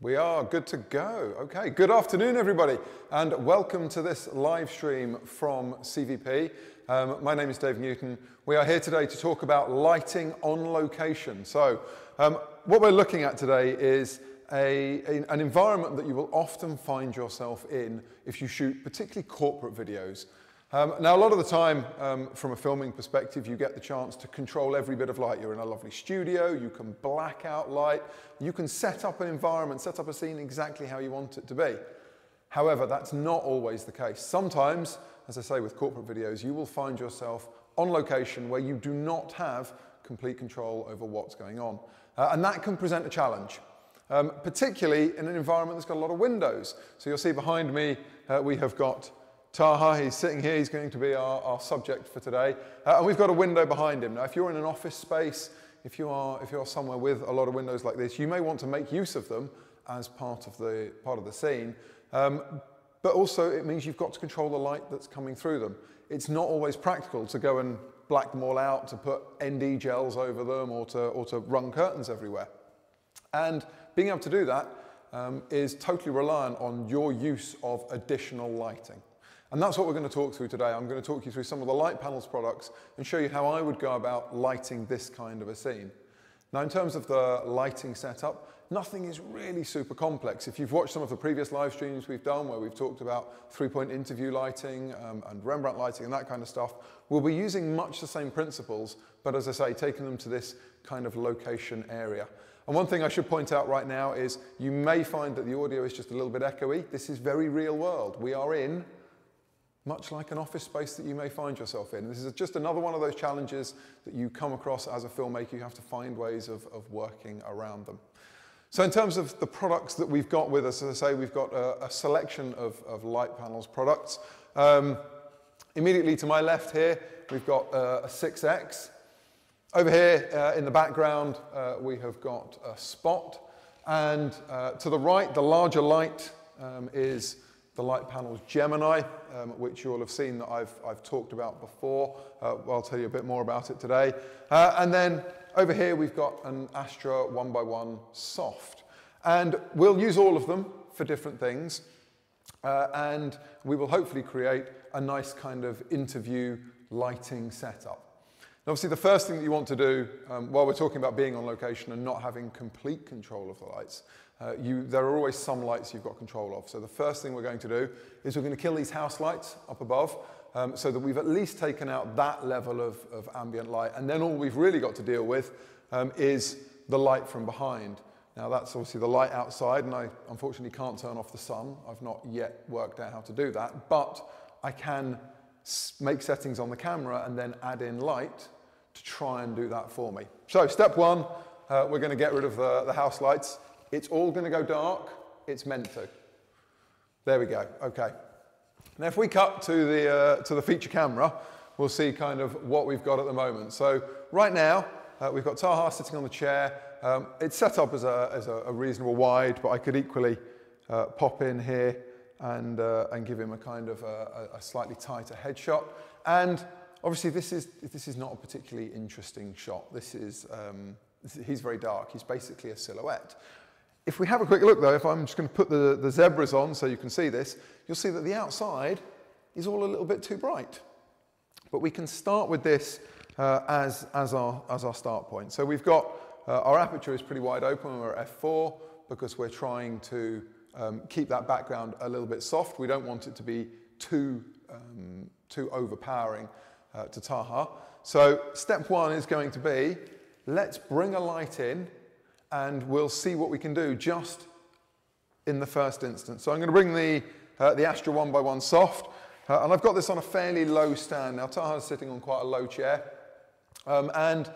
We are good to go. Okay, good afternoon everybody and welcome to this live stream from CVP. My name is David Newton. We are here today to talk about lighting on location. So what we're looking at today is an environment that you will often find yourself in if you shoot particularly corporate videos. Now, a lot of the time, from a filming perspective, you get the chance to control every bit of light. You're in a lovely studio, you can black out light, you can set up an environment, set up a scene exactly how you want it to be. However, that's not always the case. Sometimes, as I say, with corporate videos, you will find yourself on location where you do not have complete control over what's going on. And that can present a challenge, particularly in an environment that's got a lot of windows. So you'll see behind me, we have got Taha. He's sitting here, he's going to be our subject for today. And we've got a window behind him. Now, if you're in an office space, if you're somewhere with a lot of windows like this, you may want to make use of them as part of the scene. But also, it means you've got to control the light that's coming through them. It's not always practical to go and black them all out, to put ND gels over them, or to run curtains everywhere. And being able to do that is totally reliant on your use of additional lighting. And that's what we're going to talk through today. I'm going to talk you through some of the Litepanels products and show you how I would go about lighting this kind of a scene. Now, in terms of the lighting setup, nothing is really super complex. If you've watched some of the previous live streams we've done where we've talked about three-point interview lighting and Rembrandt lighting and that kind of stuff, we'll be using much the same principles, but as I say, taking them to this kind of location area. And one thing I should point out right now is you may find that the audio is just a little bit echoey. This is very real world. We are in much like an office space that you may find yourself in. This is just another one of those challenges that you come across as a filmmaker. You have to find ways of working around them. So in terms of the products that we've got with us, as I say, we've got a selection of Litepanels products. Immediately to my left here, we've got a 6X. Over here in the background, we have got a Spot. And to the right, the larger light is the Litepanels Gemini, which you'll have seen that I've talked about before. I'll tell you a bit more about it today. And then over here we've got an Astra 1x1 soft. And we'll use all of them for different things. And we will hopefully create a nice kind of interview lighting setup. And obviously the first thing that you want to do while we're talking about being on location and not having complete control of the lights, there are always some lights you've got control of. So the first thing we're going to do is we're going to kill these house lights up above so that we've at least taken out that level of ambient light. And then all we've really got to deal with is the light from behind. Now that's obviously the light outside, and I unfortunately can't turn off the sun. I've not yet worked out how to do that, but I can make settings on the camera and then add in light to try and do that for me. So step one, we're going to get rid of the house lights. It's all going to go dark. It's meant to. There we go. Okay. Now, if we cut to the feature camera, we'll see kind of what we've got at the moment. So right now, we've got Taha sitting on the chair. It's set up as a reasonable wide, but I could equally pop in here and give him a kind of a slightly tighter headshot. And obviously, this is not a particularly interesting shot. He's very dark. He's basically a silhouette. If we have a quick look, though, if I'm just going to put the zebras on so you can see this, you'll see that the outside is all a little bit too bright. But we can start with this as our start point. So we've got, our aperture is pretty wide open. We're at f4 because we're trying to keep that background a little bit soft. We don't want it to be too overpowering to Taha. So step one is going to be, let's bring a light in and we'll see what we can do just in the first instance. So I'm going to bring the Astra 1x1 soft, and I've got this on a fairly low stand. Now Taha's sitting on quite a low chair, and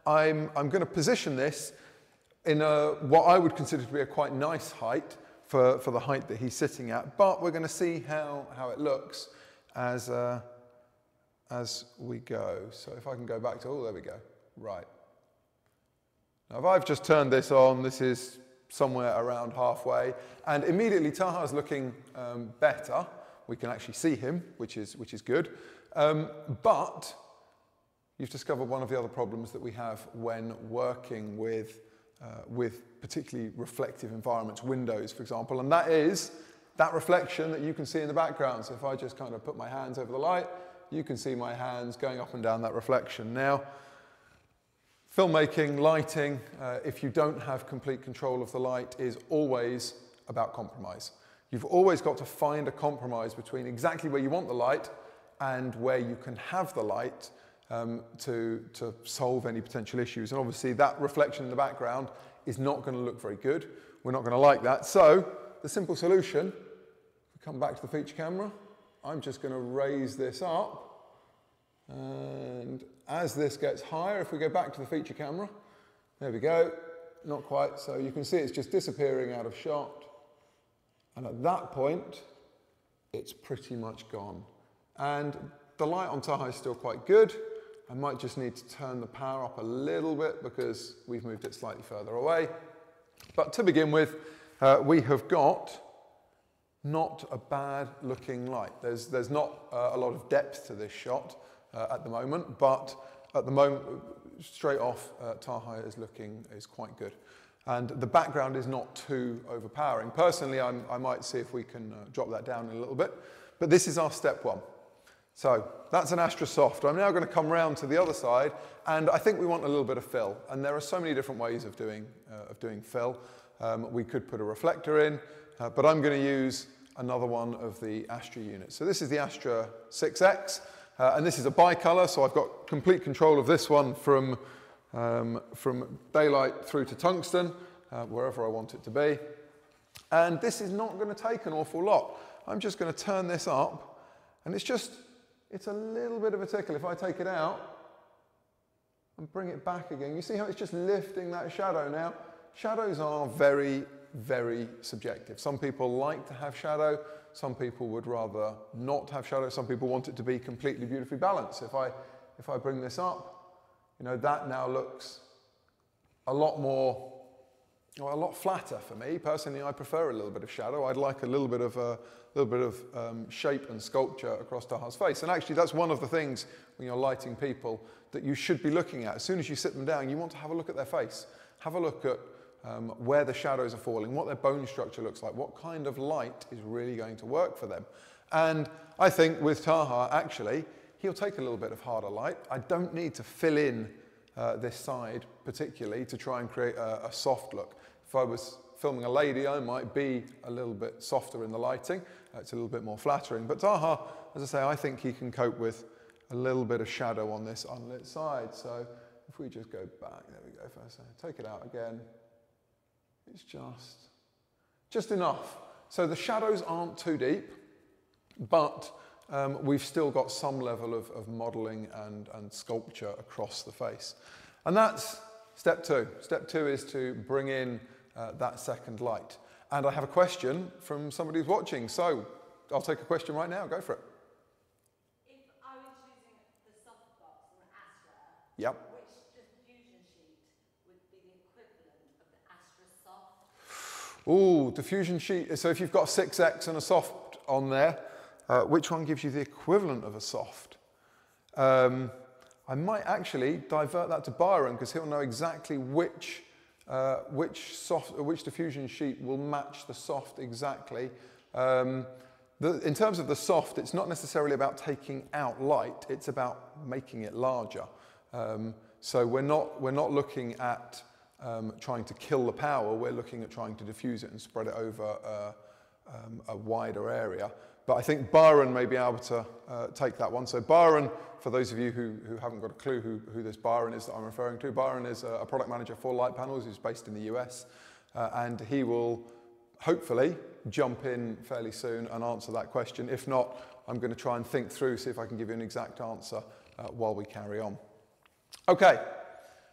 I'm going to position this in what I would consider to be a quite nice height for the height that he's sitting at, but we're going to see how it looks as we go. So if I can go back to, oh, there we go, right. Now, if I've just turned this on, this is somewhere around halfway, and immediately Taha's looking better. We can actually see him, which is good. But you've discovered one of the other problems that we have when working with with particularly reflective environments, windows, for example, and that is that reflection that you can see in the background. So if I just kind of put my hands over the light, you can see my hands going up and down that reflection. Now, filmmaking, lighting, if you don't have complete control of the light, is always about compromise. You've always got to find a compromise between exactly where you want the light and where you can have the light to solve any potential issues. And obviously that reflection in the background is not going to look very good. We're not going to like that. So the simple solution, if we come back to the feature camera, I'm just going to raise this up. And as this gets higher, if we go back to the feature camera, there we go, not quite. So you can see it's just disappearing out of shot. And at that point, it's pretty much gone. And the light on Tahoe is still quite good. I might just need to turn the power up a little bit because we've moved it slightly further away. But to begin with, we have got not a bad looking light. There's not a lot of depth to this shot at the moment, but at the moment, straight off, Tahoe is quite good. And the background is not too overpowering. Personally, I might see if we can drop that down a little bit. But this is our step one. So that's an Astra soft. I'm now going to come round to the other side, and I think we want a little bit of fill. And there are so many different ways of doing fill. We could put a reflector in, but I'm going to use another one of the Astra units. So this is the Astra 6X, and this is a bicolor, so I've got complete control of this one from daylight through to tungsten, wherever I want it to be. And this is not going to take an awful lot. I'm just going to turn this up, and it's a little bit of a tickle. If I take it out and bring it back again, you see how it's just lifting that shadow now? Shadows are very, very subjective. Some people like to have shadow. Some people would rather not have shadow. Some people want it to be completely beautifully balanced. If I bring this up, you know, that now looks a lot flatter for me. Personally, I prefer a little bit of shadow. I'd like a little bit of shape and sculpture across Taha's face. And actually, that's one of the things when you're lighting people that you should be looking at. As soon as you sit them down, you want to have a look at their face. Have a look at where the shadows are falling, what their bone structure looks like, what kind of light is really going to work for them. And I think with Taha, actually, he'll take a little bit of harder light. I don't need to fill in this side particularly to try and create a soft look. If I was filming a lady, I might be a little bit softer in the lighting. It's a little bit more flattering. But Taha, as I say, I think he can cope with a little bit of shadow on this unlit side. So if we just go back, there we go, first, take it out again. It's just enough. So the shadows aren't too deep, but we've still got some level of modeling and sculpture across the face. And that's step two. Step two is to bring in that second light. And I have a question from somebody who's watching. So I'll take a question right now. Go for it. If I was using the softbox from Astra, yep. which diffusion sheet would be the equivalent of the Astra soft? Ooh, diffusion sheet. So if you've got a 6X and a soft on there, which one gives you the equivalent of a soft? I might actually divert that to Byron because he'll know exactly which diffusion sheet will match the soft exactly. In terms of the soft, it's not necessarily about taking out light; it's about making it larger. So we're not looking at trying to kill the power. We're looking at trying to diffuse it and spread it over a wider area. But I think Byron may be able to take that one. So Byron, for those of you who haven't got a clue who this Byron is that I'm referring to, Byron is a product manager for Litepanels who's based in the US. And he will hopefully jump in fairly soon and answer that question. If not, I'm going to try and think through, see if I can give you an exact answer while we carry on. Okay,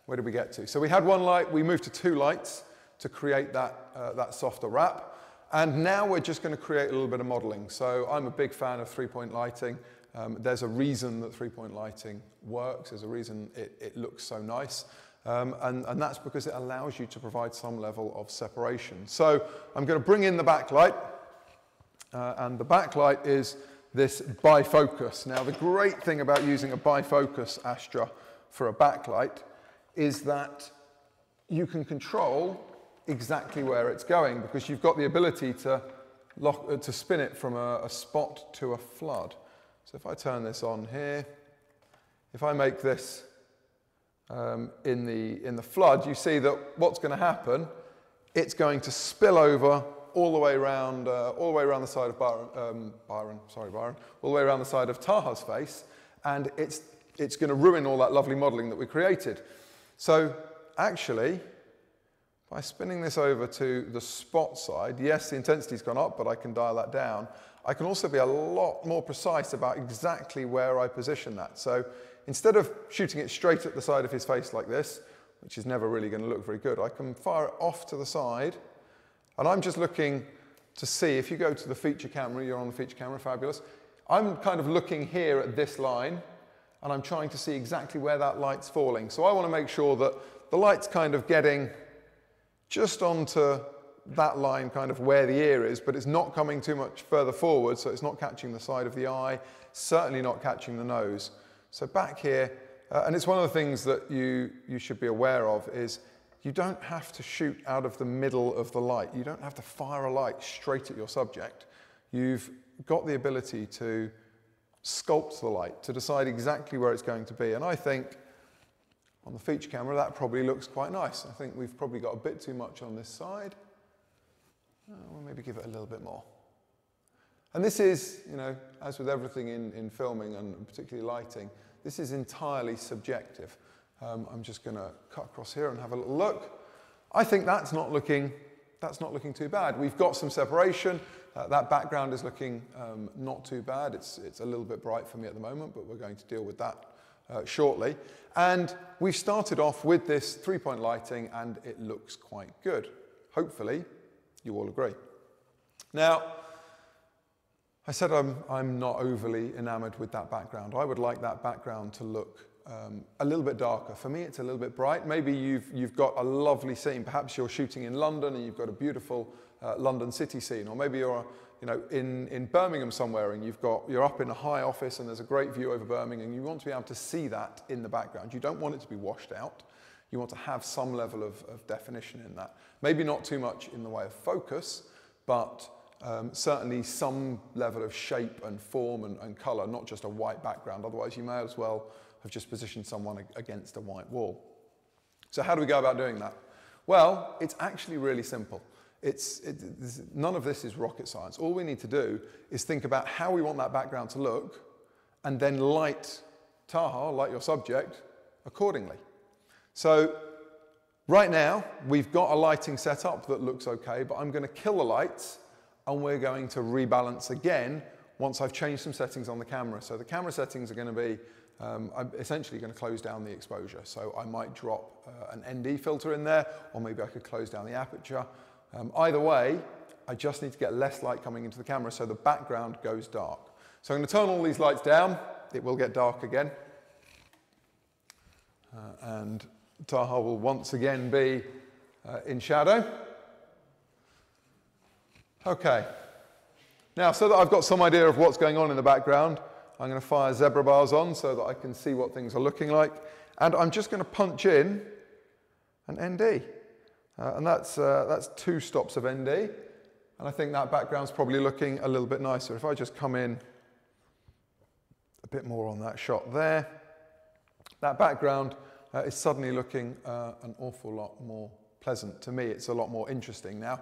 where did we get to? So we had one light, we moved to two lights to create that softer wrap. And now we're just going to create a little bit of modeling. So I'm a big fan of three-point lighting. There's a reason that three-point lighting works. There's a reason it looks so nice. And that's because it allows you to provide some level of separation. So I'm going to bring in the backlight. And the backlight is this bifocus. Now, the great thing about using a bifocus Astra for a backlight is that you can control exactly where it's going because you've got the ability to spin it from a spot to a flood. So if I turn this on here, if I make this in the flood, you see that what's going to happen, it's going to spill over all the way around the side of Byron, all the way around the side of Taha's face, and it's going to ruin all that lovely modelling that we created. So actually, by spinning this over to the spot side, yes, the intensity's gone up, but I can dial that down. I can also be a lot more precise about exactly where I position that. So instead of shooting it straight at the side of his face like this, which is never really going to look very good, I can fire it off to the side, and I'm just looking to see, if you go to the feature camera, you're on the feature camera, fabulous. I'm kind of looking here at this line, and I'm trying to see exactly where that light's falling. So I want to make sure that the light's kind of getting just onto that line, kind of where the ear is, but it's not coming too much further forward, so it's not catching the side of the eye, certainly not catching the nose. So back here, and it's one of the things that you should be aware of, is you don't have to shoot out of the middle of the light. You don't have to fire a light straight at your subject. You've got the ability to sculpt the light, to decide exactly where it's going to be. And I think on the feature camera, that probably looks quite nice. I think we've probably got a bit too much on this side. We'll maybe give it a little bit more. And this is, you know, as with everything in filming and particularly lighting, this is entirely subjective. I'm just going to cut across here and have a little look. I think that's not looking too bad. We've got some separation. That background is looking not too bad. It's a little bit bright for me at the moment, but we're going to deal with that shortly. And we've started off with this three-point lighting, and it looks quite good. Hopefully, you all agree. Now, I said I'm not overly enamored with that background. I would like that background to look a little bit darker. For me, it's a little bit bright. Maybe you've got a lovely scene. Perhaps you're shooting in London and you've got a beautiful London city scene, or maybe you're in Birmingham somewhere and you're up in a high office and there's a great view over Birmingham and you want to be able to see that in the background. You don't want it to be washed out. You want to have some level of definition in that. Maybe not too much in the way of focus, but certainly some level of shape and form and colour, not just a white background. Otherwise, you may as well have just positioned someone against a white wall. So how do we go about doing that? Well, it's actually really simple. None of this is rocket science. All we need to do is think about how we want that background to look and then light Taha, light your subject, accordingly. So right now, we've got a lighting set up that looks okay, but I'm going to kill the lights and we're going to rebalance again once I've changed some settings on the camera. So the camera settings are going to be, I'm essentially going to close down the exposure. So I might drop an ND filter in there, or maybe I could close down the aperture. Either way, I just need to get less light coming into the camera so the background goes dark. So I'm going to turn all these lights down. It will get dark again. And Taha will once again be in shadow. Okay. Now, so that I've got some idea of what's going on in the background, I'm going to fire zebra bars on so that I can see what things are looking like. And I'm just going to punch in an ND. And that's 2 stops of ND. And I think that background's probably looking a little bit nicer. If I just come in a bit more on that shot there, that background is suddenly looking an awful lot more pleasant to me. It's a lot more interesting now.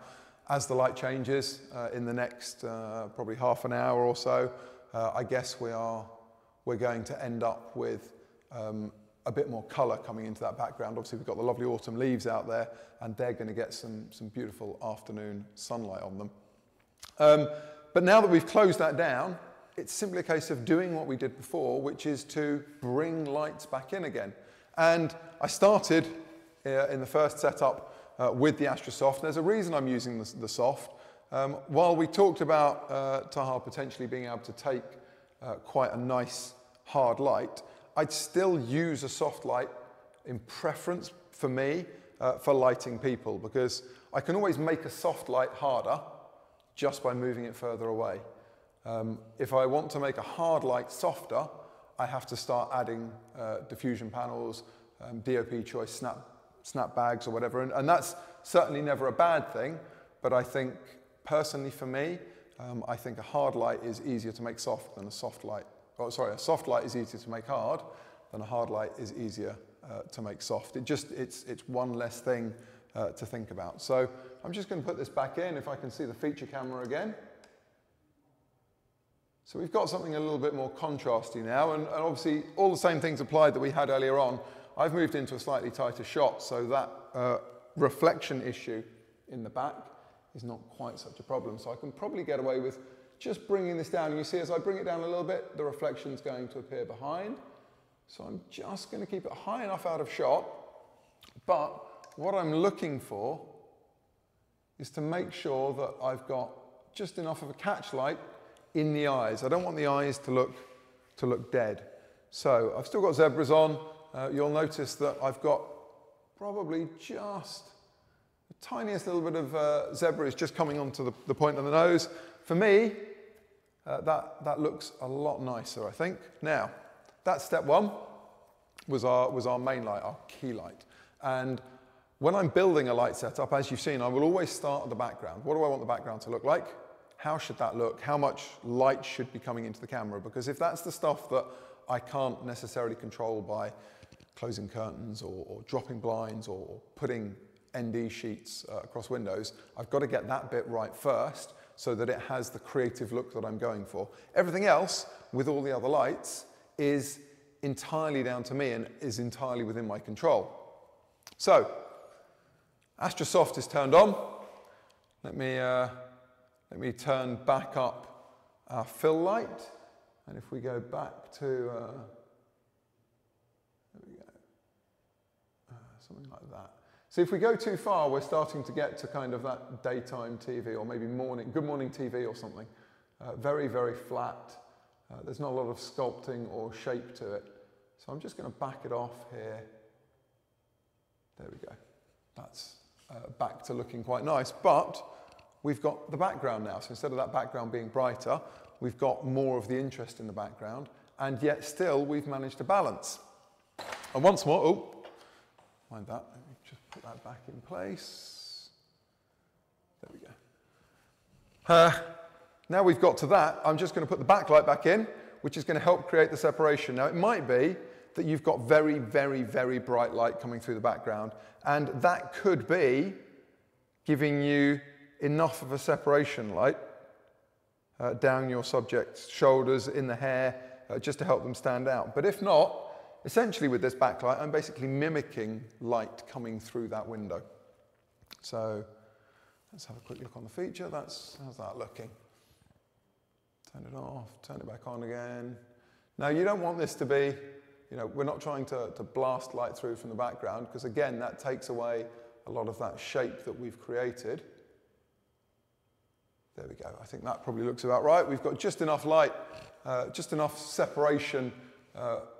As the light changes in the next probably half an hour or so, I guess we're going to end up with a bit more colour coming into that background. Obviously, we've got the lovely autumn leaves out there, and they're going to get some beautiful afternoon sunlight on them. But now that we've closed that down, it's simply a case of doing what we did before, which is to bring lights back in again. And I started in the first setup with the Astra Soft. There's a reason I'm using the Soft. While we talked about Taha potentially being able to take quite a nice hard light, I'd still use a soft light in preference for me for lighting people, because I can always make a soft light harder just by moving it further away. If I want to make a hard light softer, I have to start adding diffusion panels, DOP choice, snap bags or whatever, and that's certainly never a bad thing, but I think, personally for me, I think a hard light is easier to make soft than a soft light. Oh, sorry, a soft light is easier to make hard than a hard light is easier to make soft. It's one less thing to think about. So I'm just going to put this back in, if I can see the feature camera again. So we've got something a little bit more contrasty now, and obviously all the same things applied that we had earlier on. I've moved into a slightly tighter shot, so that reflection issue in the back is not quite such a problem. So I can probably get away with just bringing this down. And you see as I bring it down a little bit, the reflection's going to appear behind. So I'm just going to keep it high enough out of shot, but what I'm looking for is to make sure that I've got just enough of a catch light in the eyes. I don't want the eyes to look dead. So I've still got zebras on. You'll notice that I've got probably just the tiniest little bit of zebra is just coming onto the point of the nose. For me, that looks a lot nicer, I think. Now, that's step one, was our main light, our key light. And when I'm building a light setup, as you've seen, I will always start at the background. What do I want the background to look like? How should that look? How much light should be coming into the camera? Because if that's the stuff that I can't necessarily control by closing curtains or dropping blinds or putting ND sheets across windows, I've got to get that bit right first so that it has the creative look that I'm going for. Everything else, with all the other lights, is entirely down to me and is entirely within my control. So, Astra Soft is turned on. Let me turn back up our fill light, and if we go back to, there we go, something like that. So if we go too far, we're starting to get to kind of that daytime TV, or maybe good morning TV or something. Very, very flat. There's not a lot of sculpting or shape to it. So I'm just going to back it off here. There we go. That's back to looking quite nice, but we've got the background now. So instead of that background being brighter, we've got more of the interest in the background, and yet still we've managed to balance. And once more, oh, mind that, let me just put that back in place. There we go. Now we've got to that, I'm just going to put the backlight back in, which is going to help create the separation. Now it might be that you've got very, very, very bright light coming through the background, and that could be giving you enough of a separation light down your subject's shoulders, in the hair, just to help them stand out. But if not, essentially with this backlight, I'm basically mimicking light coming through that window. So let's have a quick look on the feature. How's that looking? Turn it off, turn it back on again. Now you don't want this to be, we're not trying to blast light through from the background, because again, that takes away a lot of that shape that we've created. There we go. I think that probably looks about right. We've got just enough light, just enough separation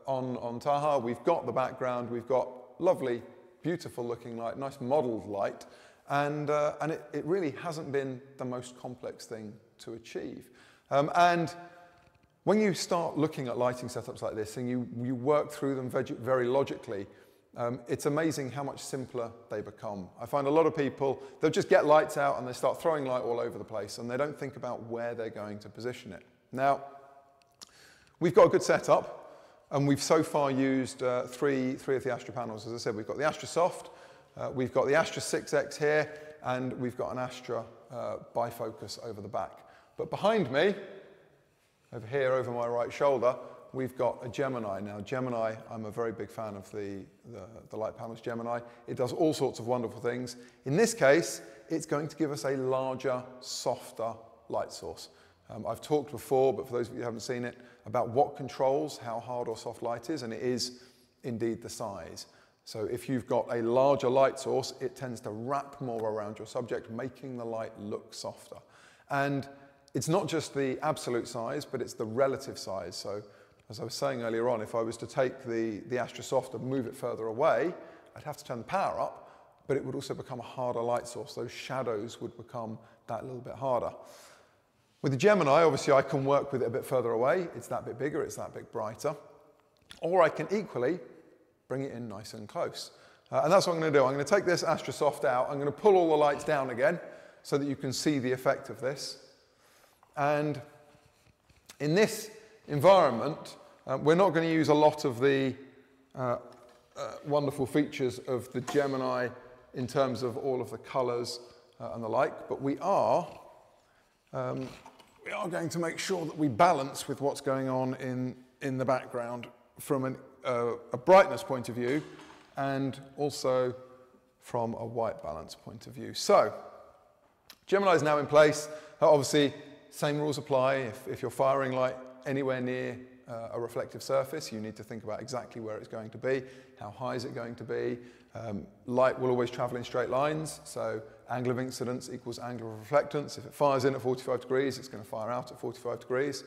on Taha. We've got the background. We've got lovely, beautiful looking light, nice modeled light. And it really hasn't been the most complex thing to achieve. And when you start looking at lighting setups like this and you work through them very logically, it's amazing how much simpler they become. I find a lot of people, they'll just get lights out and they start throwing light all over the place, and they don't think about where they're going to position it. Now, we've got a good setup, and we've so far used three of the Astra panels. As I said, we've got the Astra Soft, we've got the Astra 6X here, and we've got an Astra bifocus over the back. But behind me, over here, over my right shoulder, we've got a Gemini. Now, Gemini, I'm a very big fan of the Litepanels Gemini. It does all sorts of wonderful things. In this case, it's going to give us a larger, softer light source. I've talked before, but for those of you who haven't seen it, about what controls how hard or soft light is, and it is indeed the size. So if you've got a larger light source, it tends to wrap more around your subject, making the light look softer. And it's not just the absolute size, but it's the relative size. So as I was saying earlier on, if I was to take the Astra Soft and move it further away, I'd have to turn the power up, but it would also become a harder light source. Those shadows would become that little bit harder. With the Gemini, obviously I can work with it a bit further away. It's that bit bigger, it's that bit brighter. Or I can equally bring it in nice and close. And that's what I'm going to do. I'm going to take this Astra Soft out. I'm going to pull all the lights down again so that you can see the effect of this. And in this environment, we're not going to use a lot of the wonderful features of the Gemini in terms of all of the colors and the like, but we are going to make sure that we balance with what's going on in the background from a brightness point of view and also from a white balance point of view. So, Gemini is now in place. Obviously, same rules apply. If you're firing light anywhere near a reflective surface, you need to think about exactly where it's going to be, how high is it going to be. Light will always travel in straight lines, so angle of incidence equals angle of reflectance. If it fires in at 45 degrees, it's going to fire out at 45 degrees.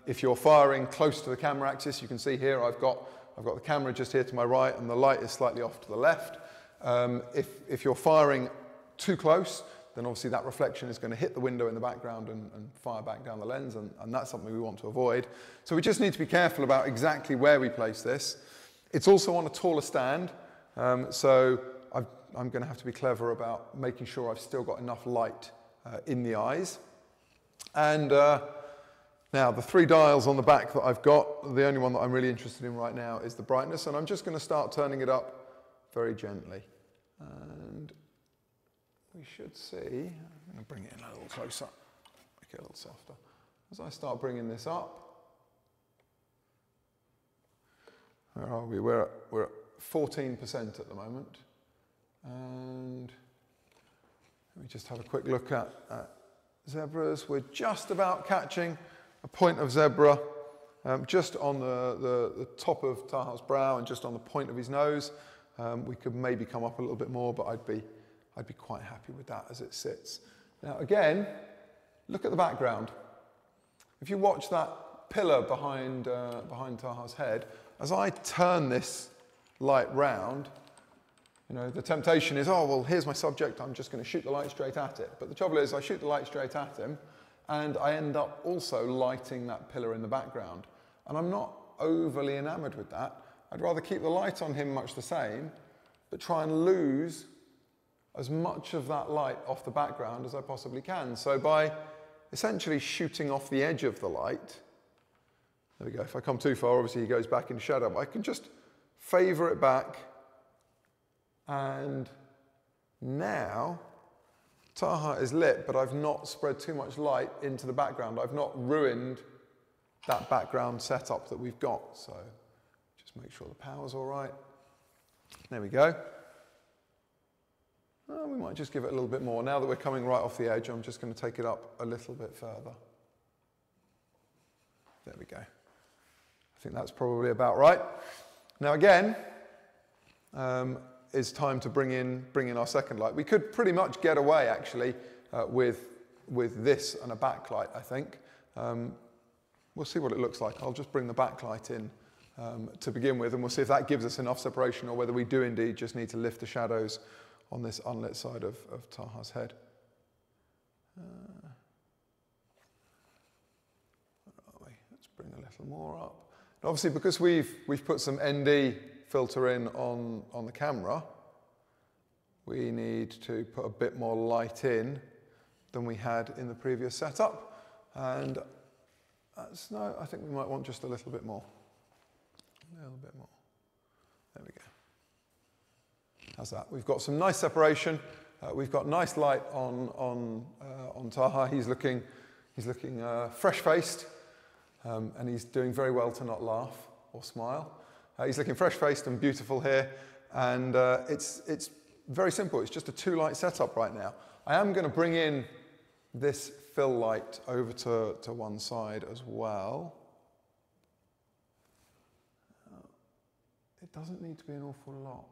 If you're firing close to the camera axis, you can see here I've got the camera just here to my right and the light is slightly off to the left. If you're firing too close, then obviously that reflection is going to hit the window in the background and fire back down the lens, and that's something we want to avoid. So we just need to be careful about exactly where we place this. It's also on a taller stand, so I'm going to have to be clever about making sure I've still got enough light in the eyes. And now the 3 dials on the back that I've got, the only one that I'm really interested in right now is the brightness, and I'm just going to start turning it up very gently. And we should see, I'm going to bring it in a little closer, make it a little softer. As I start bringing this up, where are we? We're at 14% at the moment. And let me just have a quick look at zebras. We're just about catching a point of zebra just on the top of Taha's brow and just on the point of his nose. We could maybe come up a little bit more, but I'd be quite happy with that as it sits. Now again, look at the background. If you watch that pillar behind Taha's head, as I turn this light round, you know, the temptation is, oh, well, here's my subject, I'm just going to shoot the light straight at it. But the trouble is, I shoot the light straight at him, and I end up also lighting that pillar in the background. And I'm not overly enamored with that. I'd rather keep the light on him much the same, but try and lose as much of that light off the background as I possibly can. So by essentially shooting off the edge of the light, there we go, if I come too far, obviously he goes back into shadow, but I can just favour it back, and now Taha is lit, but I've not spread too much light into the background. I've not ruined that background setup that we've got. So just make sure the power's all right. There we go. Oh, we might just give it a little bit more. Now that we're coming right off the edge, I'm just going to take it up a little bit further. There we go. I think that's probably about right. Now again, it's time to bring in our second light. We could pretty much get away actually with this and a backlight, I think. We'll see what it looks like. I'll just bring the backlight in to begin with, and we'll see if that gives us enough separation or whether we do indeed just need to lift the shadows on this unlit side of Taha's head. Where are we? Let's bring a little more up. And obviously, because we've put some ND filter in on the camera, we need to put a bit more light in than we had in the previous setup. And no, I think we might want just a little bit more. A little bit more. There we go. How's that? We've got some nice separation. We've got nice light on Taha. He's looking fresh-faced, and he's doing very well to not laugh or smile. He's looking fresh-faced and beautiful here, and it's very simple. It's just a 2-light setup right now. I am going to bring in this fill light over to one side as well. It doesn't need to be an awful lot.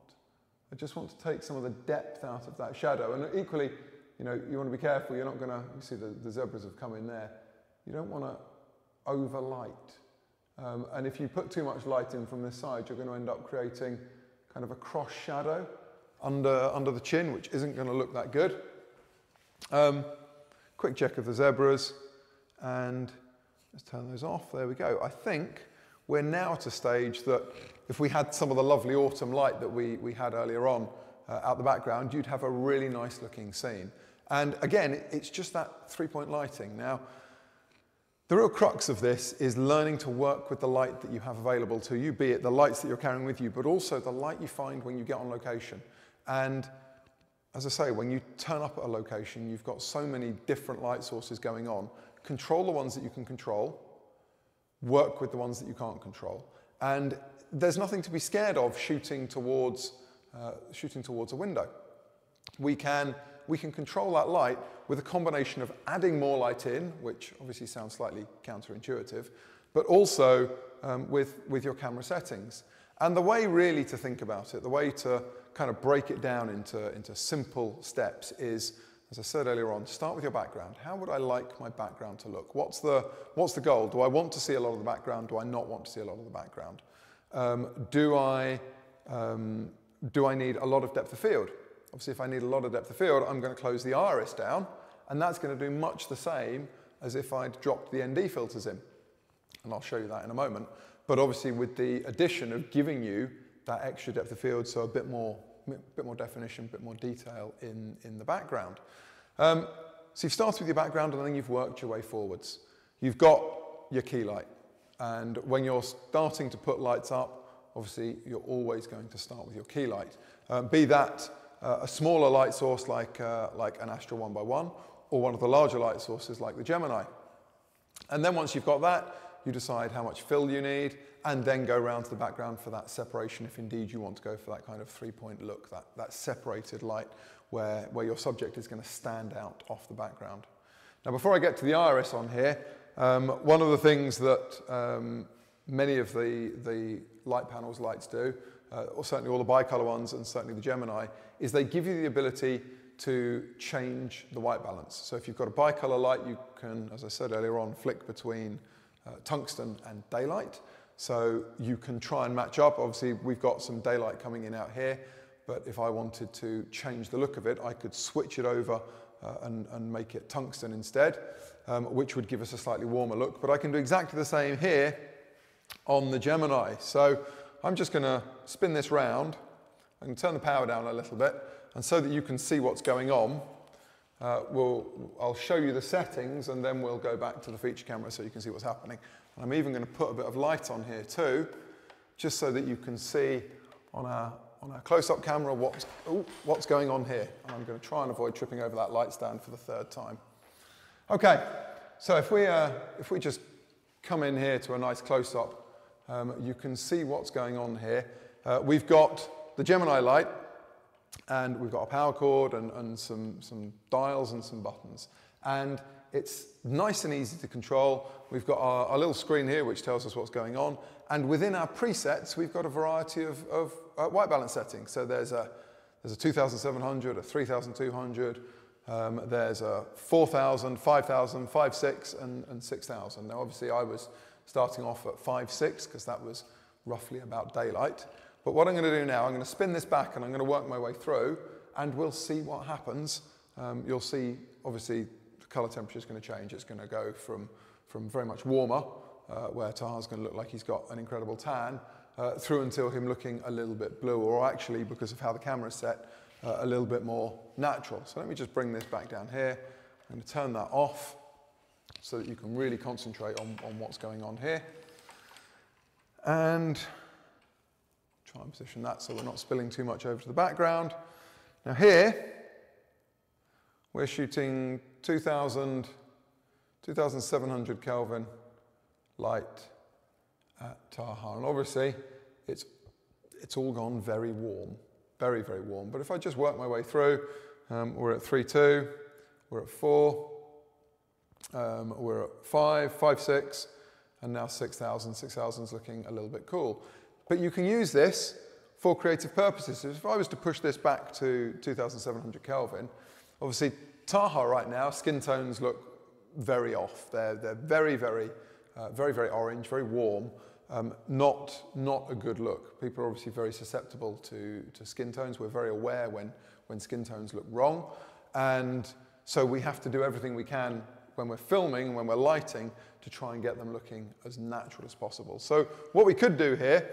I just want to take some of the depth out of that shadow. And equally, you know, you want to be careful. You're not going to, you see the zebras have come in there. You don't want to overlight. And if you put too much light in from this side, you're going to end up creating kind of a cross shadow under the chin, which isn't going to look that good. Quick check of the zebras, and let's turn those off. There we go. I think we're now at a stage that if we had some of the lovely autumn light that we had earlier on out the background, you'd have a really nice looking scene. And again, it's just that three-point lighting. Now, the real crux of this is learning to work with the light that you have available to you, be it the lights that you're carrying with you, but also the light you find when you get on location. And as I say, when you turn up at a location, you've got so many different light sources going on. Control the ones that you can control, work with the ones that you can't control. And there's nothing to be scared of shooting towards a window. We can control that light with a combination of adding more light in, which obviously sounds slightly counterintuitive, but also with your camera settings. And the way really to think about it, the way to kind of break it down into simple steps is, as I said earlier on, start with your background. How would I like my background to look? What's the goal? Do I want to see a lot of the background? Do I not want to see a lot of the background? Do I need a lot of depth of field? Obviously, if I need a lot of depth of field, I'm going to close the iris down, and that's going to do much the same as if I'd dropped the ND filters in. And I'll show you that in a moment. But obviously, with the addition of giving you that extra depth of field, so a bit more definition, a bit more detail in the background. So you've started with your background, and then you've worked your way forwards. You've got your key light, and when you're starting to put lights up, obviously, you're always going to start with your key light. Be that a smaller light source like an Astra 1x1, or one of the larger light sources like the Gemini. And then once you've got that, you decide how much fill you need, and then go around to the background for that separation if indeed you want to go for that kind of three-point look, that separated light where your subject is going to stand out off the background. Now, before I get to the iris on here, one of the things that many of the Litepanels lights do, or certainly all the bicolor ones and certainly the Gemini, is they give you the ability to change the white balance. So if you've got a bicolor light, you can, as I said earlier on, flick between tungsten and daylight. So you can try and match up. Obviously, we've got some daylight coming in out here, but if I wanted to change the look of it, I could switch it over and make it tungsten instead, which would give us a slightly warmer look. But I can do exactly the same here on the Gemini. So I'm just going to spin this round. I can turn the power down a little bit, and so that you can see what's going on, I'll show you the settings, and then we'll go back to the feature camera so you can see what's happening. And I'm even going to put a bit of light on here too, just so that you can see on our close-up camera what's going on here. And I'm going to try and avoid tripping over that light stand for the third time. Okay, so if we just come in here to a nice close-up, you can see what's going on here. We've got the Gemini light, and we've got a power cord and some dials and some buttons. And it's nice and easy to control. We've got our little screen here which tells us what's going on. And within our presets, we've got a variety of white balance settings. So there's a 2700, a 3200, there's a 4000, 5000, 5.6, and 6000. Now, obviously, I was starting off at 5.6 because that was roughly about daylight. But what I'm going to do now, I'm going to spin this back and I'm going to work my way through, and we'll see what happens. You'll see, obviously, the color temperature is going to change. It's going to go from very much warmer, where Taha's going to look like he's got an incredible tan, through until him looking a little bit blue, or actually, because of how the camera's set, a little bit more natural. So let me just bring this back down here. I'm going to turn that off so that you can really concentrate on what's going on here. And try and position that so we're not spilling too much over to the background. Now here, we're shooting 2700 Kelvin light at Taha. And obviously, it's all gone very warm, very, very warm. But if I just work my way through, we're at 3.2, we're at 4, we're at 5, 5.6, and now 6,000. 6,000 is looking a little bit cool. But you can use this for creative purposes. So if I was to push this back to 2700 Kelvin, obviously Taha right now, skin tones look very off. They're very, very orange, very warm. Not a good look. People are obviously very susceptible to skin tones. We're very aware when skin tones look wrong. And so we have to do everything we can when we're filming and when we're lighting to try and get them looking as natural as possible. So what we could do here,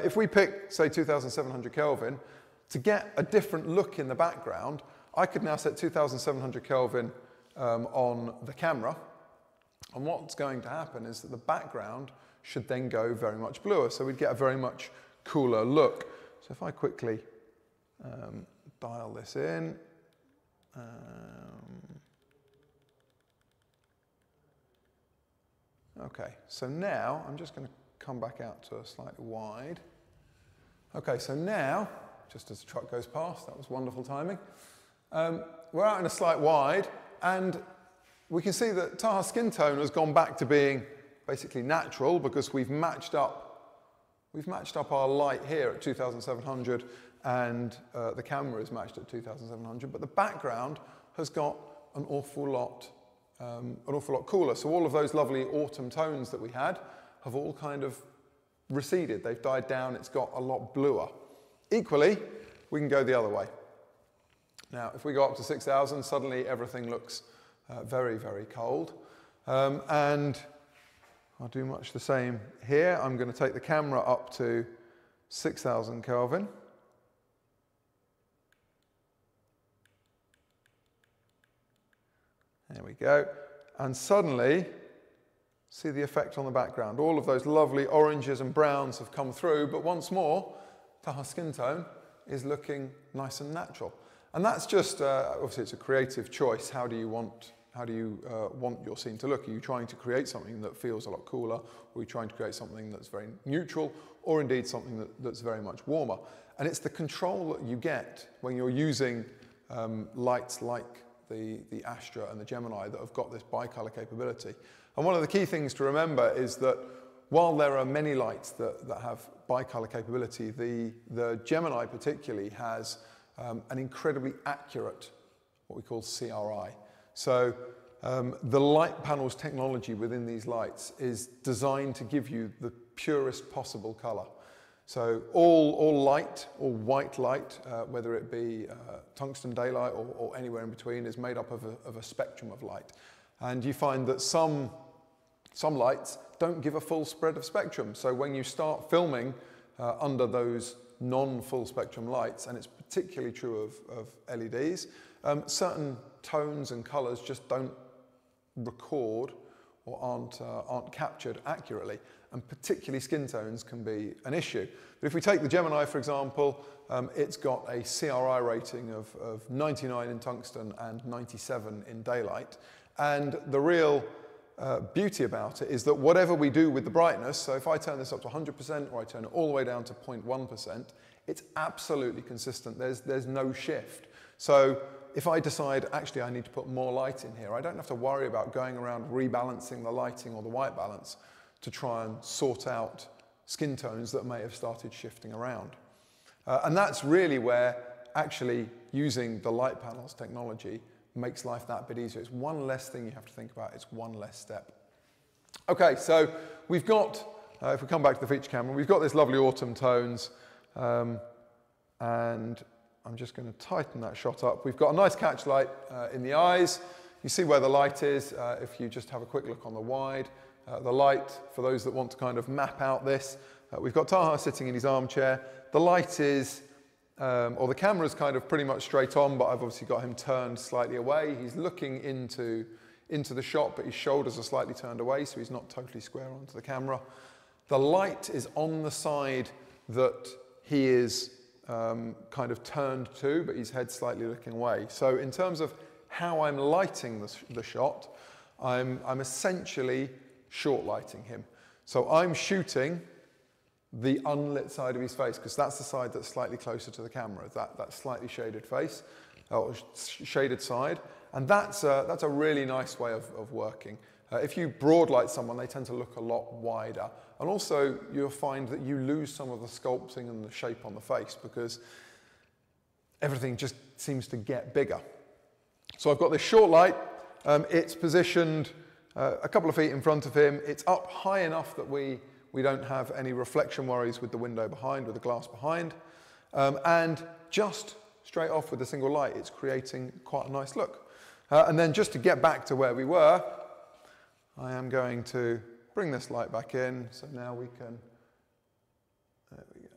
if we pick, say, 2700 Kelvin, to get a different look in the background, I could now set 2700 Kelvin on the camera. And what's going to happen is that the background should then go very much bluer. So we'd get a very much cooler look. So if I quickly dial this in. Okay, so now I'm just going to come back out to a slightly wide. Okay, so now, just as the truck goes past, that was wonderful timing. We're out in a slight wide, and we can see that Taha's skin tone has gone back to being basically natural because we've matched up our light here at 2700, and the camera is matched at 2700, but the background has got an awful lot cooler. So all of those lovely autumn tones that we had have all kind of receded. They've died down. It's got a lot bluer. Equally, we can go the other way. Now, if we go up to 6000, suddenly everything looks very, very cold. And I'll do much the same here. I'm going to take the camera up to 6000 Kelvin. There we go. And suddenly, see the effect on the background. All of those lovely oranges and browns have come through, but once more, Taha's skin tone is looking nice and natural. And that's just, obviously it's a creative choice. How do you want your scene to look? Are you trying to create something that feels a lot cooler, or are you trying to create something that's very neutral, or indeed something that's very much warmer? And it's the control that you get when you're using lights like the Astra and the Gemini that have got this bicolor capability. And one of the key things to remember is that while there are many lights that have bicolor capability, the Gemini particularly has an incredibly accurate, what we call CRI. So the Litepanels technology within these lights is designed to give you the purest possible color. So all light, all white light, whether it be tungsten daylight or anywhere in between, is made up of a spectrum of light. And you find that some lights don't give a full spread of spectrum. So when you start filming under those non-full spectrum lights, and it's particularly true of LEDs, certain tones and colors just don't record or aren't captured accurately, and particularly skin tones can be an issue. But if we take the Gemini, for example, it's got a CRI rating of 99 in tungsten and 97 in daylight, and the real beauty about it is that whatever we do with the brightness, so if I turn this up to 100% or I turn it all the way down to 0.1%, it's absolutely consistent. There's no shift. So if I decide, actually, I need to put more light in here, I don't have to worry about going around rebalancing the lighting or the white balance to try and sort out skin tones that may have started shifting around. And that's really where actually using the Litepanels technology makes life that bit easier. It's one less thing you have to think about. It's one less step. Okay, so we've got, if we come back to the feature camera, we've got this lovely autumn tones, and I'm just going to tighten that shot up. We've got a nice catch light in the eyes. You see where the light is if you just have a quick look on the wide. The light, for those that want to kind of map out this, we've got Taha sitting in his armchair. The light is, or the camera's kind of pretty much straight on, but I've obviously got him turned slightly away. He's looking into the shot, but his shoulders are slightly turned away, so he's not totally square onto the camera. The light is on the side that he is kind of turned to, but his head's slightly looking away. So in terms of how I'm lighting the shot, I'm essentially short lighting him. So I'm shooting the unlit side of his face, because that's the side that's slightly closer to the camera, that slightly shaded face, or shaded side. And that's a really nice way of working. If you broad light someone, they tend to look a lot wider. And also, you'll find that you lose some of the sculpting and the shape on the face, because everything just seems to get bigger. So I've got this short light. It's positioned a couple of feet in front of him. It's up high enough that we don't have any reflection worries with the window behind, with the glass behind. And just straight off with a single light, it's creating quite a nice look. And then just to get back to where we were, I am going to bring this light back in. So now we can, there we go,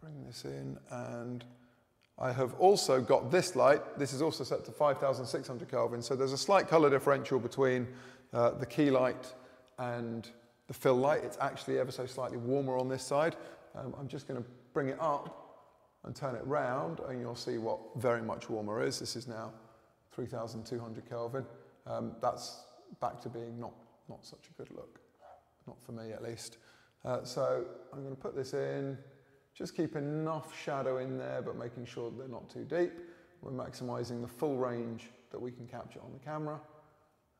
bring this in. And I have also got this light. This is also set to 5,600 Kelvin. So there's a slight color differential between the key light and the fill light. It's actually ever so slightly warmer on this side. I'm just going to bring it up and turn it round, and you'll see what very much warmer is. This is now 3,200 Kelvin. That's back to being not such a good look, not for me at least. So I'm going to put this in, just keep enough shadow in there, but making sure that they're not too deep. We're maximizing the full range that we can capture on the camera.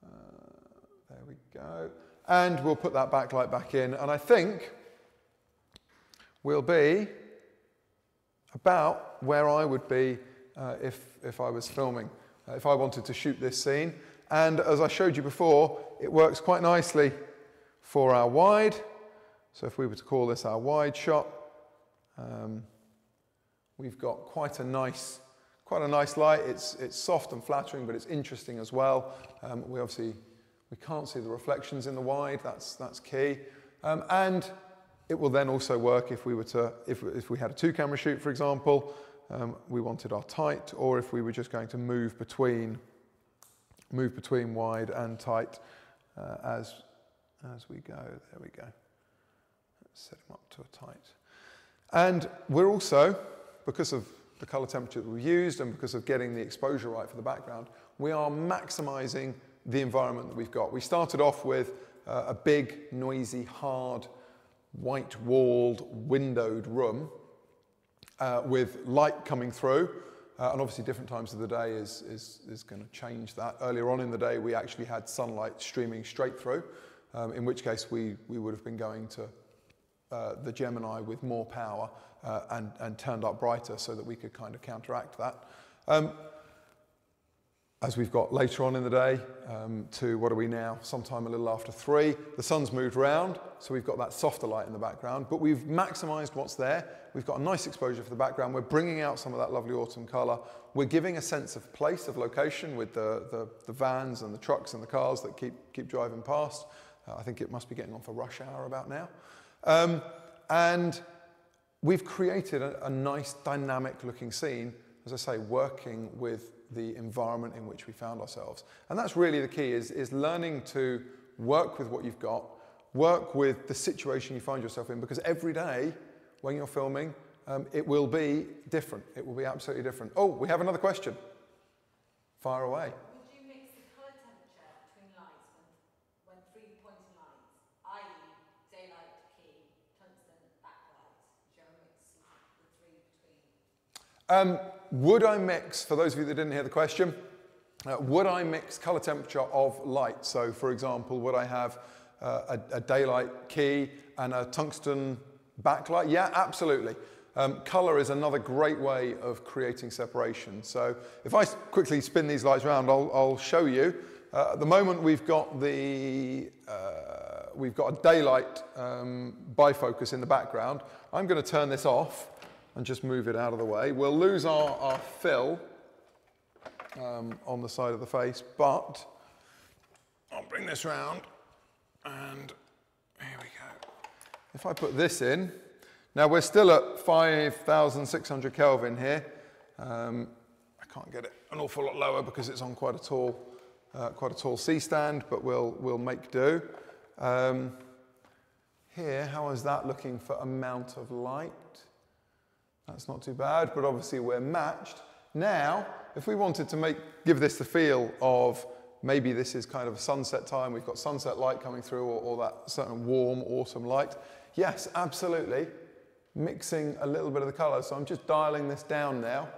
There we go. And we'll put that backlight back in, and I think we'll be about where I would be if I was filming, if I wanted to shoot this scene. And as I showed you before, it works quite nicely for our wide. So if we were to call this our wide shot, we've got quite a nice light. It's soft and flattering, but it's interesting as well. We can't see the reflections in the wide. That's key. And it will then also work if we were to, if we had a 2-camera shoot, for example, we wanted our tight, or if we were just going to move between wide and tight as we go. There we go. Let's set him up to a tight. And we're also, because of the color temperature that we've used and because of getting the exposure right for the background, we are maximizing the environment that we've got. We started off with a big, noisy, hard, white-walled, windowed room with light coming through. And obviously different times of the day is going to change that. Earlier on in the day, we actually had sunlight streaming straight through, in which case we would have been going to the Gemini with more power and turned up brighter so that we could kind of counteract that. As we've got later on in the day to, what are we now, sometime a little after 3, the sun's moved round, so we've got that softer light in the background, but we've maximized what's there. We've got a nice exposure for the background. We're bringing out some of that lovely autumn color. We're giving a sense of place, of location with the vans and the trucks and the cars that keep driving past. I think it must be getting on for rush hour about now. And we've created a nice dynamic looking scene, as I say, working with the environment in which we found ourselves. And that's really the key, is learning to work with what you've got, work with the situation you find yourself in, because every day when you're filming, it will be different. It will be absolutely different. Oh, we have another question. Fire away. Would you mix the colour temperature between lights when 3-pointing lights, i.e. daylight, key, tungsten, backlight? Do you ever mix the 3 between? Would I mix, for those of you that didn't hear the question, would I mix color temperature of light? So for example, would I have a daylight key and a tungsten backlight? Yeah, absolutely. Color is another great way of creating separation. So if I quickly spin these lights around, I'll show you. At the moment we've got a daylight bifocus in the background. I'm going to turn this off and just move it out of the way. We'll lose our fill on the side of the face, but I'll bring this round, and here we go. If I put this in, now we're still at 5,600 Kelvin here. I can't get it an awful lot lower because it's on quite a tall C-stand, but we'll make do. Here, how is that looking for amount of light? That's not too bad, but obviously we're matched. Now, if we wanted to give this the feel of maybe this is kind of a sunset time, we've got sunset light coming through, or that certain warm autumn light, yes, absolutely, mixing a little bit of the color. So I'm just dialing this down now.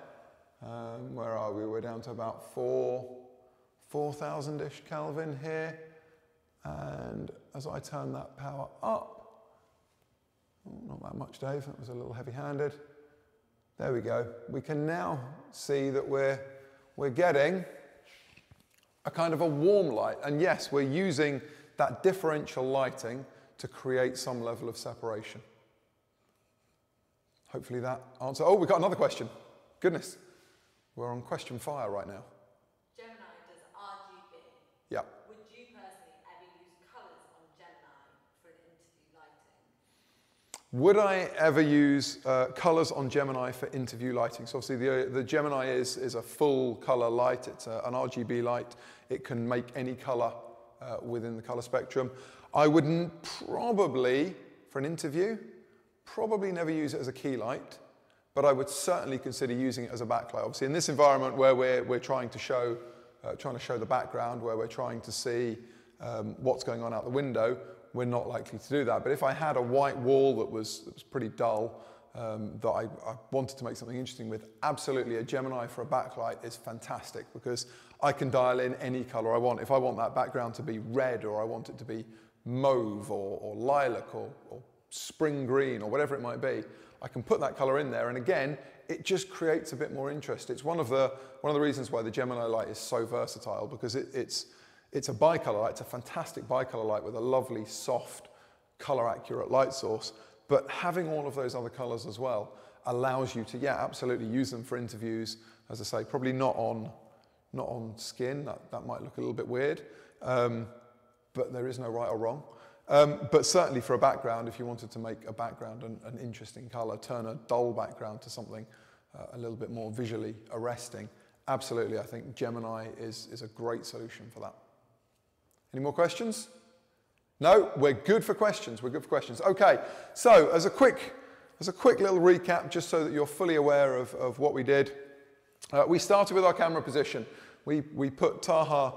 Where are we? We're down to about 4,000-ish Kelvin here. And as I turn that power up, not that much, Dave, that was a little heavy-handed. There we go. We can now see that we're getting a kind of a warm light. And yes, we're using that differential lighting to create some level of separation. Hopefully that answer. Oh, we've got another question. Goodness. We're on question fire right now. Gemini, Yeah. Would you personally ever use colours on Gemini for an interview lighting? Would I ever use colours on Gemini for interview lighting? So obviously the Gemini is a full colour light. It's an RGB light. It can make any colour within the colour spectrum. I wouldn't probably, for an interview, probably never use it as a key light, but I would certainly consider using it as a backlight. Obviously in this environment where we're trying to show the background, where we're trying to see what's going on out the window, we're not likely to do that. But if I had a white wall that was pretty dull, that I wanted to make something interesting with, absolutely a Gemini for a backlight is fantastic because I can dial in any colour I want. If I want that background to be red, or I want it to be mauve or lilac or spring green or whatever it might be, I can put that colour in there, and again, it just creates a bit more interest. It's one of the reasons why the Gemini light is so versatile, because it's a bicolour light. It's a fantastic bicolour light with a lovely, soft, colour-accurate light source. But having all of those other colours as well allows you to, yeah, absolutely use them for interviews. As I say, probably not on skin. That might look a little bit weird, but there is no right or wrong. But certainly for a background, if you wanted to make a background an interesting colour, turn a dull background to something a little bit more visually arresting, absolutely, I think Gemini is a great solution for that. Any more questions? No? We're good for questions. We're good for questions. Okay, so as a quick little recap, just so that you're fully aware of what we did, we started with our camera position. We put Taha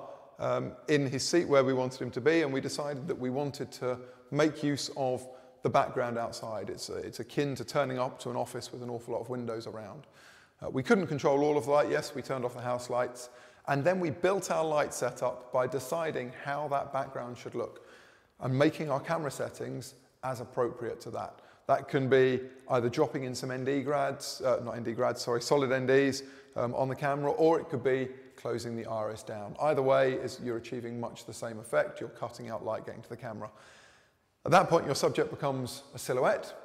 in his seat where we wanted him to be, and we decided that we wanted to make use of the background outside. It's akin to turning up to an office with an awful lot of windows around. We couldn't control all of the light. Yes, we turned off the house lights. And then we built our light setup by deciding how that background should look and making our camera settings as appropriate to that. That can be either dropping in some solid NDs on the camera, or it could be closing the iris down. Either way, you're achieving much the same effect. You're cutting out light getting to the camera. At that point, your subject becomes a silhouette.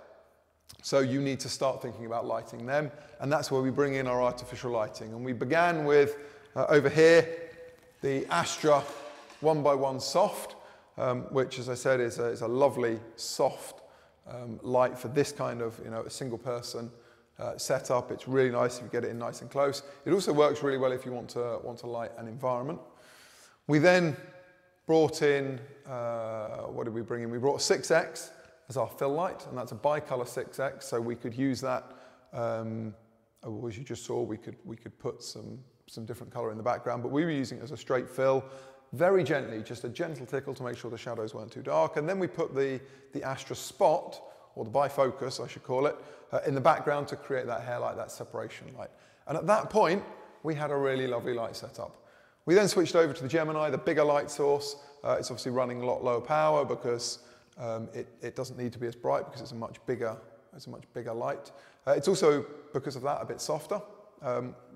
So you need to start thinking about lighting them. And that's where we bring in our artificial lighting. And we began with, over here, the Astra 1x1 soft, which, as I said, is a lovely soft light for this kind of, a single person setup. It's really nice if you get it in nice and close. It also works really well if you want to light an environment. We then brought in, what did we bring in? We brought 6X as our fill light, and that's a bicolour 6X, so we could use that, as you just saw, we could put some different colour in the background, but we were using it as a straight fill, very gently, just a gentle tickle to make sure the shadows weren't too dark. And then we put the Astra spot, or the bifocus, I should call it, in the background to create that hair light, that separation light. And at that point, we had a really lovely light setup. We then switched over to the Gemini, the bigger light source. It's obviously running a lot lower power because it doesn't need to be as bright because it's a much bigger light. It's also, because of that, a bit softer.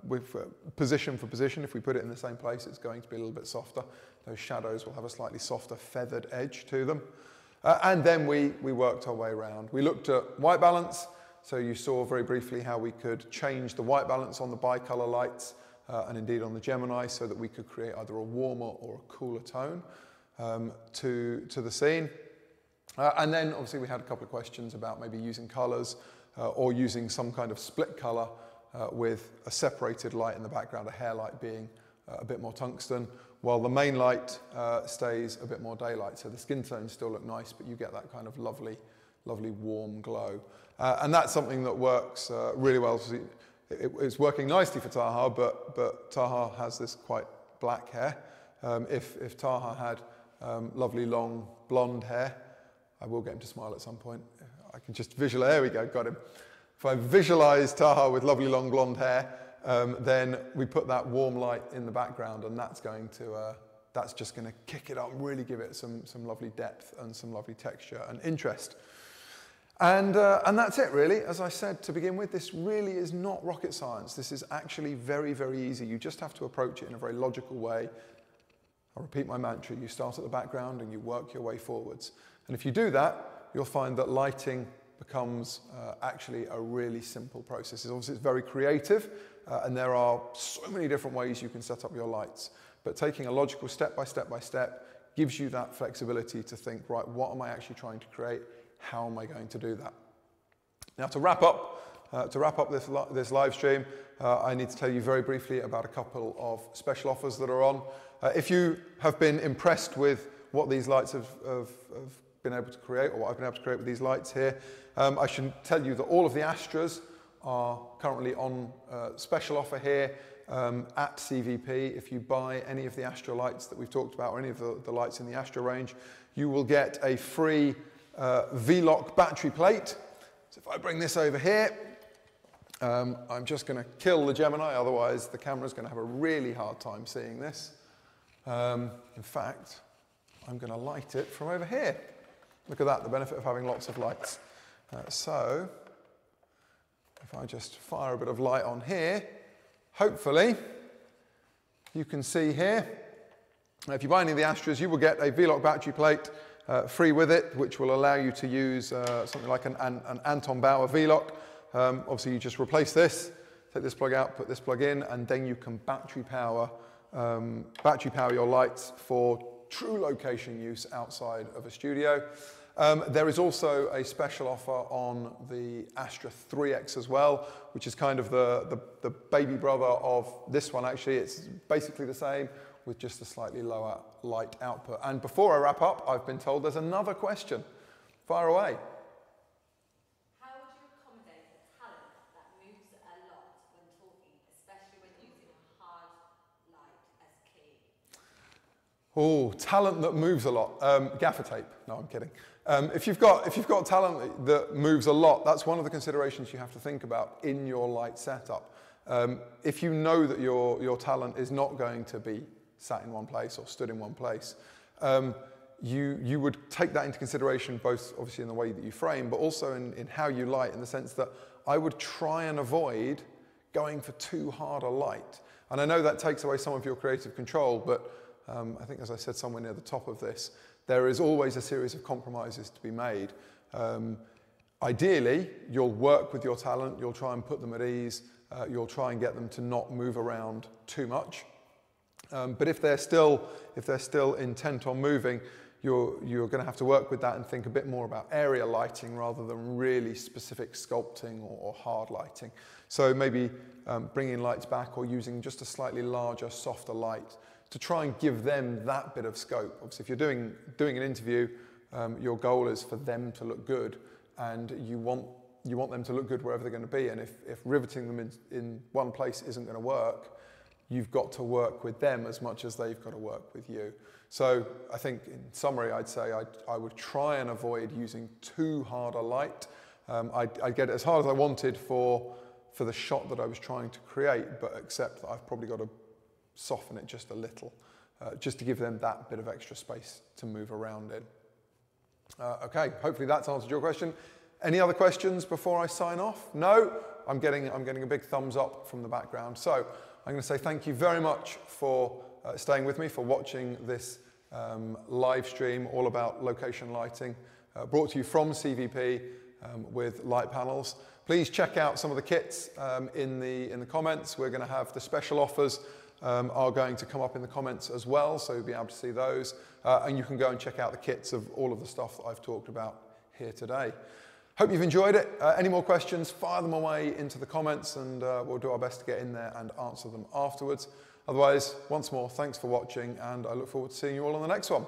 With position for position, if we put it in the same place, it's going to be a little bit softer. Those shadows will have a slightly softer feathered edge to them. And then we worked our way around. We looked at white balance. So you saw very briefly how we could change the white balance on the bicolour lights and indeed on the Gemini, so that we could create either a warmer or a cooler tone to the scene. And then obviously we had a couple of questions about maybe using colours or using some kind of split colour with a separated light in the background, a hair light being a bit more tungsten, while the main light stays a bit more daylight. So the skin tones still look nice, but you get that kind of lovely warm glow. And that's something that works really well. It's working nicely for Taha, but Taha has this quite black hair. If Taha had lovely long blonde hair, I will get him to smile at some point. I can just visualize, there we go, got him. If I visualize Taha with lovely long blonde hair, then we put that warm light in the background, and that's just going to kick it up and really give it some lovely depth and some lovely texture and interest. And that's it, really. As I said to begin with, this really is not rocket science. This is actually very, very easy. You just have to approach it in a very logical way. I'll repeat my mantra. You start at the background and you work your way forwards. And if you do that, you'll find that lighting becomes actually a really simple process. Obviously, it's very creative, and there are so many different ways you can set up your lights. But taking a logical step by step gives you that flexibility to think, right, what am I actually trying to create? How am I going to do that? Now, to wrap up this live stream, I need to tell you very briefly about a couple of special offers that are on. If you have been impressed with what these lights have been able to create, or what I've been able to create with these lights here, I should tell you that all of the Astras are currently on special offer here at CVP. If you buy any of the Astra lights that we've talked about, or any of the lights in the Astra range, you will get a free V-lock battery plate. So if I bring this over here, I'm just going to kill the Gemini, otherwise the camera's going to have a really hard time seeing this. In fact, I'm going to light it from over here. Look at that, the benefit of having lots of lights. So, if I just fire a bit of light on here, hopefully you can see here. If you buy any of the Astras, you will get a V-lock battery plate free with it, which will allow you to use something like an Anton Bauer V-lock. Obviously, you just replace this, take this plug out, put this plug in, and then you can battery power your lights for true location use outside of a studio. There is also a special offer on the Astra 3X as well, which is kind of the baby brother of this one. Actually, it's basically the same with just a slightly lower light output. And before I wrap up, I've been told there's another question. Fire away. How would you accommodate a talent that moves a lot when talking, especially when using a hard light as key? Oh, talent that moves a lot. Gaffer tape. No, I'm kidding. If you've got talent that moves a lot, that's one of the considerations you have to think about in your light setup. If you know that your talent is not going to be sat in one place or stood in one place, you would take that into consideration, both obviously in the way that you frame, but also in how you light, in the sense that I would try and avoid going for too hard a light. And I know that takes away some of your creative control, but I think, as I said somewhere near the top of this, there is always a series of compromises to be made. Ideally, you'll work with your talent, you'll try and put them at ease, you'll try and get them to not move around too much. But if they're still intent on moving, you're going to have to work with that and think a bit more about area lighting rather than really specific sculpting or hard lighting. So maybe bringing lights back, or using just a slightly larger, softer light to try and give them that bit of scope. Obviously, if you're doing an interview, your goal is for them to look good, and you want them to look good wherever they're going to be. And if riveting them in one place isn't going to work, you've got to work with them as much as they've got to work with you. So I think, in summary, I'd say I would try and avoid using too hard a light. I'd get it as hard as I wanted for the shot that I was trying to create, but accept that I've probably got to soften it just a little, just to give them that bit of extra space to move around in. Okay, hopefully that's answered your question. Any other questions before I sign off? No? I'm getting a big thumbs up from the background. So I'm going to say thank you very much for staying with me, for watching this live stream all about location lighting, brought to you from CVP with Litepanels. Please check out some of the kits in the comments. We're going to have the special offers are going to come up in the comments as well, so you'll be able to see those. And you can go and check out the kits of all of the stuff that I've talked about here today. Hope you've enjoyed it. Any more questions, fire them away into the comments, and we'll do our best to get in there and answer them afterwards. Otherwise, once more, thanks for watching, and I look forward to seeing you all on the next one.